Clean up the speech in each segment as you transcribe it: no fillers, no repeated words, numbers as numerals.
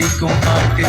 படிக்கும் பாட்டு.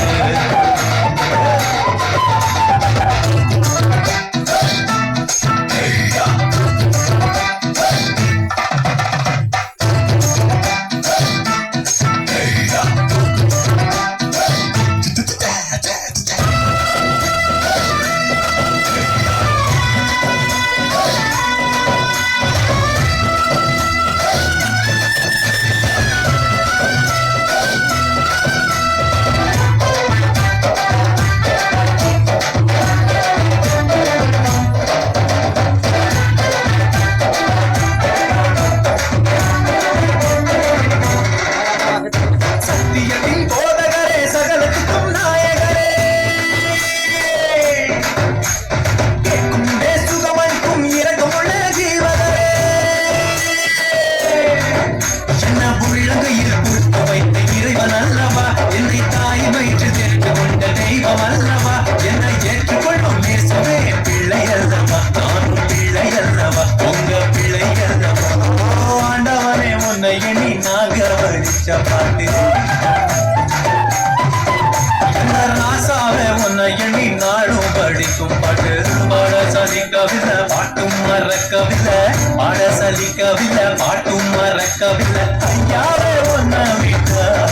பாட்டு ராசாவே உன்னை எண்ணி நாளும் படிக்கும் பாட்டு. பாட சலிக்கவில்லை பாட்டும் மறக்கவில்லை, பாட சலிக்கவில்லை பாட்டும் மறக்கவில்லை. ஐயாவே உன்னை விட்ட